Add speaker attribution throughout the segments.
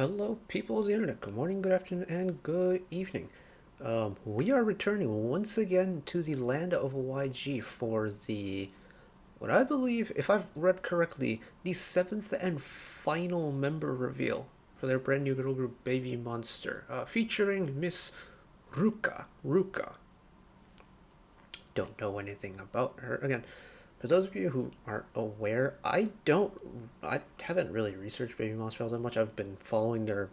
Speaker 1: Hello, people of the internet. Good morning, good afternoon, and good evening. We are returning once again to the land of YG for what I believe, if I've read correctly, the seventh and final member reveal for their brand new girl group, BABYMONSTER, featuring Miss Ruka. Don't know anything about her. Again, for those of you who aren't aware, I haven't really researched BABYMONSTER all that much. I've been following their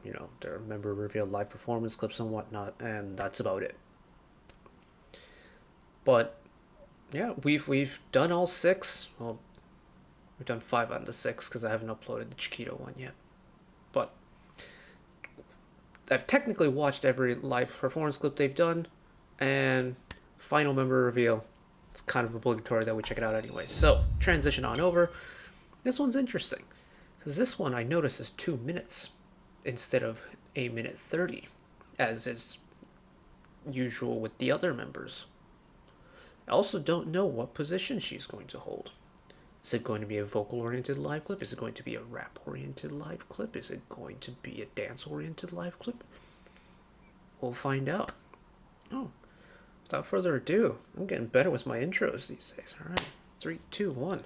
Speaker 1: member reveal live performance clips and whatnot, and that's about it. But yeah, we've done all six. Well, we've done 5 out of the 6 because I haven't uploaded the Chiquito one yet. But I've technically watched every live performance clip they've done, and final member reveal. It's kind of obligatory that we check it out anyway. So, transition on over. This one's interesting, because this one I notice is 2 minutes instead of 1:30, as is usual with the other members. I also don't know what position she's going to hold. Is it going to be a vocal-oriented live clip? Is it going to be a rap-oriented live clip? Is it going to be a dance-oriented live clip? We'll find out. Oh. Without further ado, I'm getting better with my intros these days. Alright, 3, 2, 1.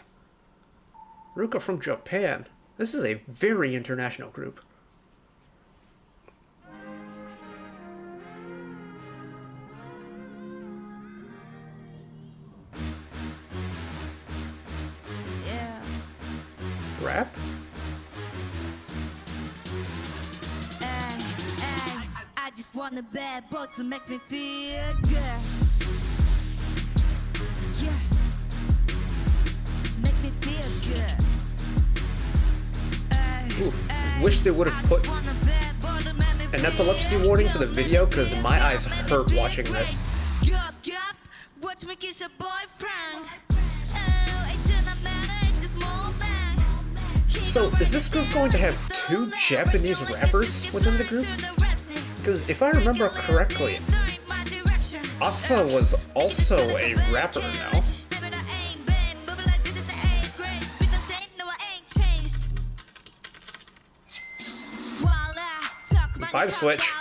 Speaker 1: Ruka from Japan. This is a very international group. Yeah. Rap?
Speaker 2: I just want a bad boy to make me feel good. Yeah. Make me feel good.
Speaker 1: Ooh, wish they would have put an epilepsy warning for the video, because my eyes hurt watching this.
Speaker 2: Watch me kiss your boyfriend.
Speaker 1: So, is this group going to have 2 Japanese rappers within the group? Because if I remember correctly, Asa was also a rapper now. 5 switch.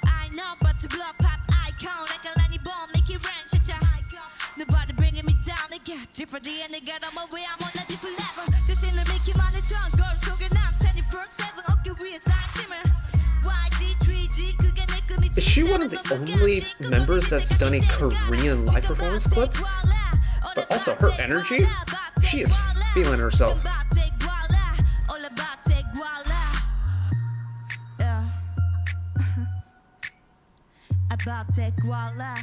Speaker 2: I know, but to blow pop icon like a Lenny bomb, make it rain, shut ya. Nobody bringing me down, they get different, and they get on my way, I'm on a different level. Just in the Mickey money tongue, girl, so good now, 24/7, okay, we're YG, 3G, 그게 내 꿈이.
Speaker 1: Is she one of the only members that's done a Korean live performance clip? But also her energy, she is feeling herself.
Speaker 2: About that guala,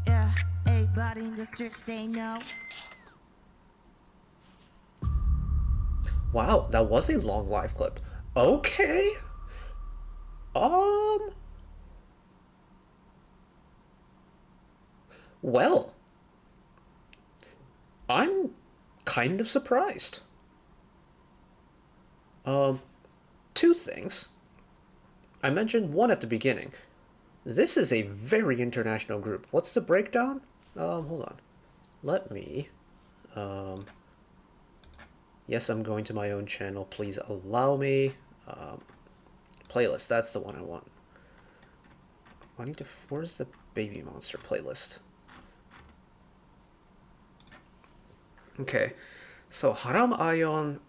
Speaker 2: yeah, everybody in the streets they know.
Speaker 1: Wow, that was a long live clip. Okay. Well, I'm kind of surprised. 2 things. I mentioned one at the beginning. This is a very international group. What's the breakdown? Hold on. Let me, yes, I'm going to my own channel. Please allow me. Playlist, that's the one I want. Where's the BABYMONSTER playlist? Okay, so Haram Ayon,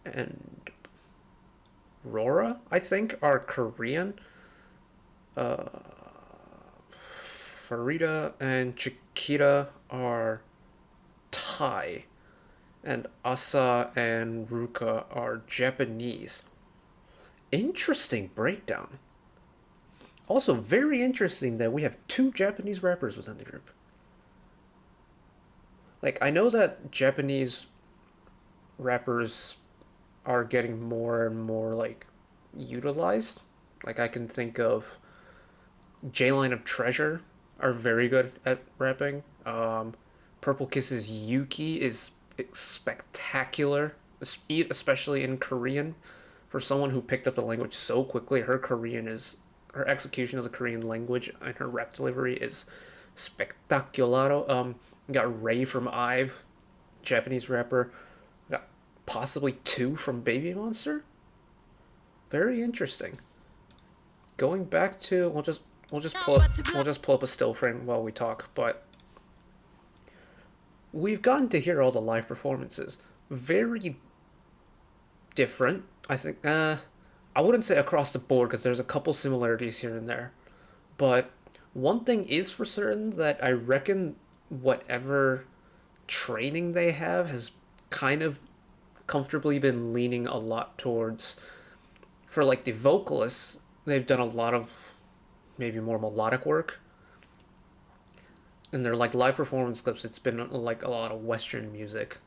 Speaker 1: and Rora, I think, are Korean. Farida and Chiquita are Thai, and Asa and Ruka are Japanese. Interesting breakdown. Also very interesting that we have 2 Japanese rappers within the group. Like, I know that Japanese rappers are getting more and more, like, utilized. Like, I can think of J-Line of Treasure are very good at rapping. Purple Kiss's Yuki is spectacular, especially in Korean. For someone who picked up the language so quickly, her execution of the Korean language and her rap delivery is Spectacularo. We got Ray from IVE, Japanese rapper. We got possibly 2 from BABYMONSTER. Very interesting. Going back to we'll just pull up a still frame while we talk, but we've gotten to hear all the live performances. Very different. I think I wouldn't say across the board because there's a couple similarities here and there. But one thing is for certain that I reckon whatever training they have has kind of comfortably been leaning a lot towards, for like the vocalists, they've done a lot of maybe more melodic work. And their like live performance clips, it's been like a lot of Western music.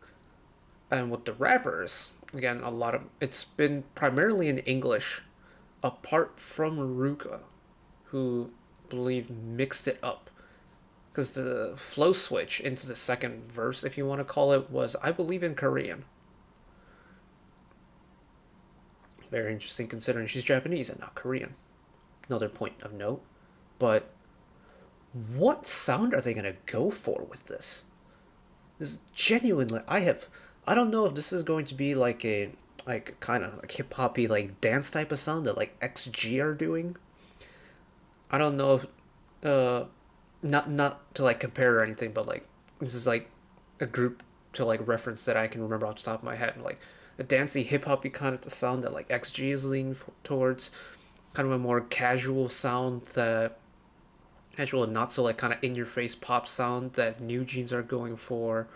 Speaker 1: And with the rappers, again, a lot of it's been primarily in English, apart from Ruka, who I believe mixed it up. Because the flow switch into the second verse, if you want to call it, was, I believe, in Korean. Very interesting considering she's Japanese and not Korean. Another point of note. But what sound are they going to go for with this? This is genuinely, I don't know if this is going to be like a, like kind of like hip hoppy like dance type of sound that like XG are doing. I don't know if, not to like compare or anything, but like this is like a group to like reference that I can remember off the top of my head, like a dancey hip hoppy kind of sound that like XG is leaning towards, kind of a more casual sound that casual and not so like kind of in your face pop sound that New Jeans are going for.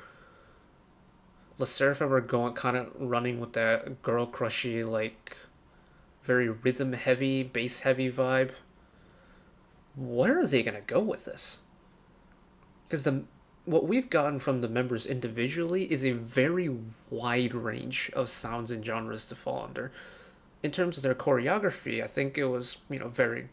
Speaker 1: La Seraphim are going kind of running with that girl crushy like very rhythm heavy, bass heavy vibe. Where are they gonna go with this? Because the what we've gotten from the members individually is a very wide range of sounds and genres to fall under. In terms of their choreography, I think it was, very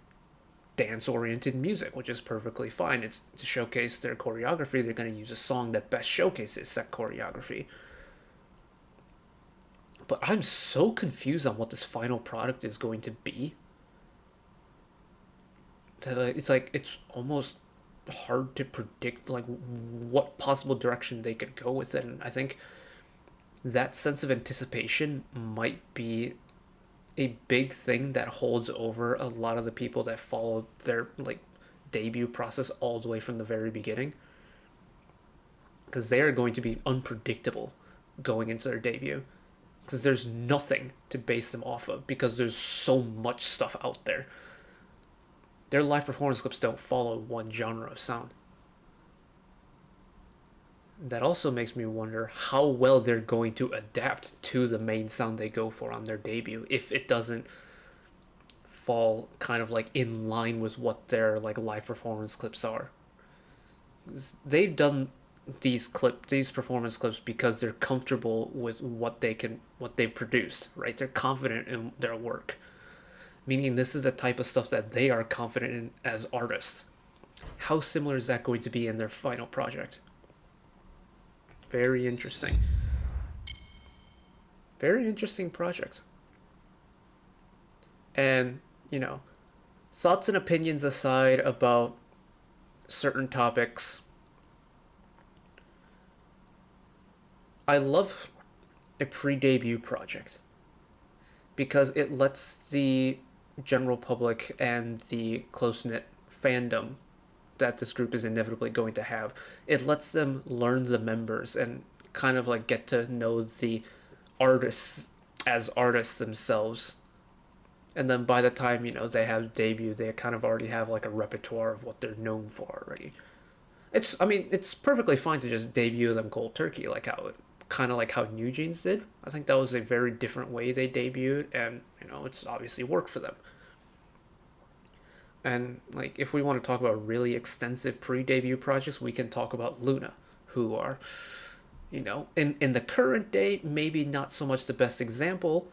Speaker 1: dance oriented music, which is perfectly fine. It's to showcase their choreography, they're going to use a song that best showcases that choreography. But I'm so confused on what this final product is going to be. It's like it's almost hard to predict like what possible direction they could go with it. And I think that sense of anticipation might be a big thing that holds over a lot of the people that follow their like debut process all the way from the very beginning, because they are going to be unpredictable going into their debut, because there's nothing to base them off of, because there's so much stuff out there. Their live performance clips don't follow one genre of sound. That also makes me wonder how well they're going to adapt to the main sound they go for on their debut, if it doesn't fall kind of like in line with what their like live performance clips are. They've done these performance clips because they're comfortable with what they've produced, right? They're confident in their work. Meaning this is the type of stuff that they are confident in as artists. How similar is that going to be in their final project? Very interesting. Very interesting project. And, thoughts and opinions aside about certain topics, I love a pre-debut project because it lets the general public and the close-knit fandom that this group is inevitably going to have, it lets them learn the members and kind of like get to know the artists as artists themselves. And then by the time, they have debut, they kind of already have like a repertoire of what they're known for already. It's perfectly fine to just debut them cold turkey, like how New Jeans did. I think that was a very different way they debuted, and it's obviously worked for them. And like if we want to talk about really extensive pre-debut projects, we can talk about Luna, who are, in the current day, maybe not so much the best example,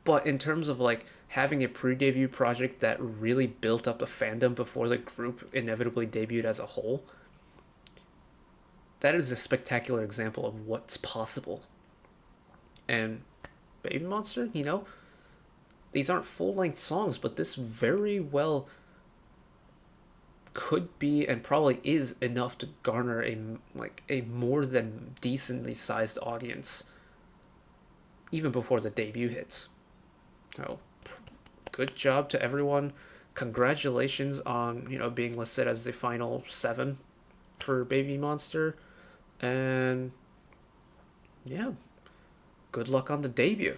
Speaker 1: but in terms of like having a pre-debut project that really built up a fandom before the group inevitably debuted as a whole, that is a spectacular example of what's possible. And BABYMONSTER, these aren't full-length songs, but this very well could be and probably is enough to garner a more than decently sized audience even before the debut hits. So, good job to everyone. Congratulations on, being listed as the final 7 for BABYMONSTER. And yeah, good luck on the debut.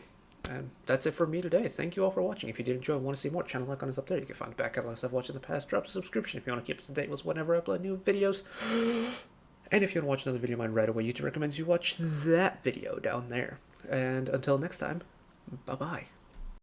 Speaker 1: And that's it for me today. Thank you all for watching. If you did enjoy and want to see more, channel icon is up there. You can find back catalog stuff watched in the past. Drop a subscription if you want to keep up to date with whenever I upload new videos. And if you want to watch another video of mine right away, YouTube recommends you watch that video down there. And until next time, bye-bye.